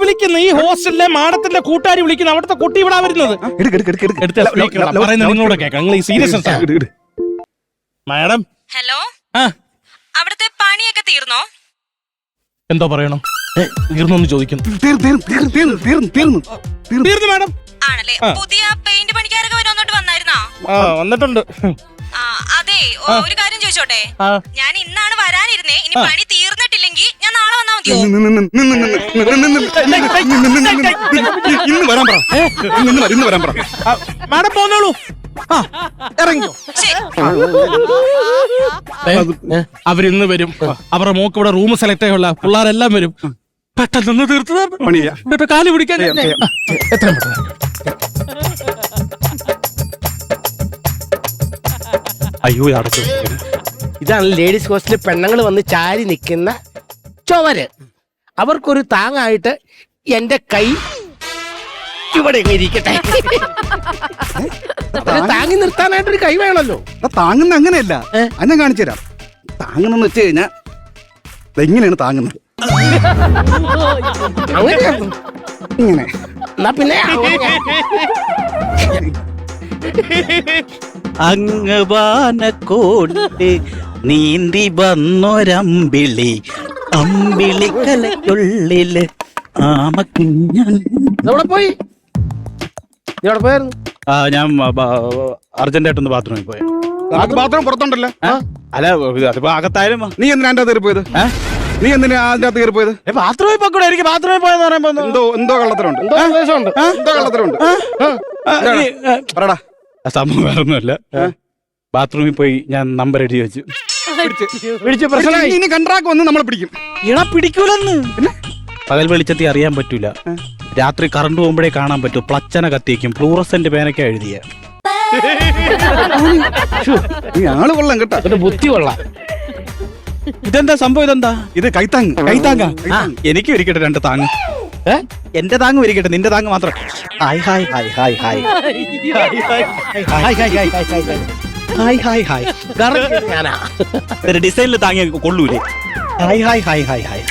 വിളിക്കുന്നു ഈ ഹോസ്റ്റലിലെ മാഡത്തിന്റെ കൂട്ടുകാരി വിളിക്കുന്നു. അവിടുത്തെ കുട്ടി ഇവിടെ വരുന്നത്. നിങ്ങളോട് കേൾക്കാം. നിങ്ങൾ സീരിയസ് മാഡം. ഹലോ, അവിടുത്തെ പണിയൊക്കെ തീർന്നോ? എന്തോ പറയണം? തീർന്നു ചോദിക്കുന്നു. തീർന്നു മാഡം. ആണല്ലേ? പുതിയ പെയിന്റ് പണിക്കാരൊക്കെ വന്നായിരുന്നോ? വന്നിട്ടുണ്ട്. അതെ, ഒരു കാര്യം ചോദിച്ചോട്ടെ? ഞാൻ ഇന്നാണ് വരാനിരുന്നേ. ഇനി പണി തീർന്നിട്ടില്ലെങ്കിൽ ഞാൻ നാളെ വന്നാ മതിയോ? ഇന്ന് വരാൻ പറ. മാഡം പോന്നോളൂ. ഇറങ്ങിയോ? അവരിന്ന് വരും. അവരുടെ മോക്ക് ഇവിടെ റൂം സെലക്ട് ആയുള്ള പിള്ളേരെല്ലാം വരും. പെട്ടെന്ന് തീർത്തത് കാല് പിടിക്കാൻ. എത്രയും പെട്ടെന്ന്. അയ്യോ, അടച്ചു. ഇതാണ് ലേഡീസ് ഹോസ്റ്റലിൽ പെണ്ണുങ്ങൾ വന്ന് ചാരി നിൽക്കുന്ന ചുവര്. അവർക്കൊരു താങ്ങായിട്ട് എന്റെ കൈ ഇവിടെ ഇരിക്കട്ടെ. താങ്ങി നിർത്താനായിട്ടൊരു കൈ വേണമല്ലോ. താങ്ങുന്ന അങ്ങനെയല്ല, ഞാൻ കാണിച്ചു തരാം. താങ്ങുന്നെന്ന് വെച്ച് കഴിഞ്ഞാ എങ്ങനെയാണ് താങ്ങുന്നത്? അങ്ങനെയാണ്. ഇങ്ങനെ. എന്നാ പിന്നെ അങ്ങവാനക്കോട്ട് നീന്തി വന്നൊരമ്പിളി, അമ്പിളിക്കലയ്ക്കുള്ളില് ആമക്കുഞ്ഞൻ. എവിടെ പോയി? എവിടെ പോയായിരുന്നു? ഞാൻ അർജന്റായിട്ടൊന്ന് ബാത്റൂമിൽ പോയ. ബാത്റൂം പുറത്തുണ്ടല്ലോ. അല്ല, അതിപ്പോ അകത്തായാലും. നീ എന്തിനാ അതിന്റെ കയറി പോയത്? നീ എന്തിനാ അതിന്റെ അകത്ത് കയറി പോയത്? ബാത്റൂമിൽ പോയിക്കൂടെ? എനിക്ക് ബാത്റൂമിൽ പോയെന്ന് പറയുമ്പോ എന്തോ കള്ളത്തരമുണ്ട്. എന്തോ കള്ളത്തരമുണ്ട്. പറടാ. സംഭവം വേറൊന്നുമല്ല. ബാത്റൂമിൽ പോയി ഞാൻ നമ്പർ എഴുതി വെച്ചു. ഇനി കണ്ട്രാക്ക് വന്ന് നമ്മളെ പിടിക്കും. ഇള പിടിക്കൂലെന്ന്. പകൽ വെളിച്ചത്തിൽ അറിയാൻ പറ്റൂല. രാത്രി കറണ്ട് പോകുമ്പോഴേ കാണാൻ പറ്റൂ. പ്ലച്ചന കത്തിയേക്കും. ഫ്ലൂറസെന്റ് പേനൊക്കെ എഴുതിയ. ആള് കൊള്ളാം കേട്ടോ. ബുദ്ധി കൊള്ളാം. ഇതെന്താ സംഭവം? ഇതെന്താ? ഇത് കൈത്താങ്. എനിക്ക് ഇരിക്കട്ടെ 2 താങ്ങ്. എന്റെ താങ്ങ് ഇരിക്കട്ടെ, നിന്റെ താങ്ങ് മാത്രം. Hi hi hi hi hi hi. ഡിസൈനിൽ താങ്ങി കൊള്ളൂലേ? Hi hi hi hi hi.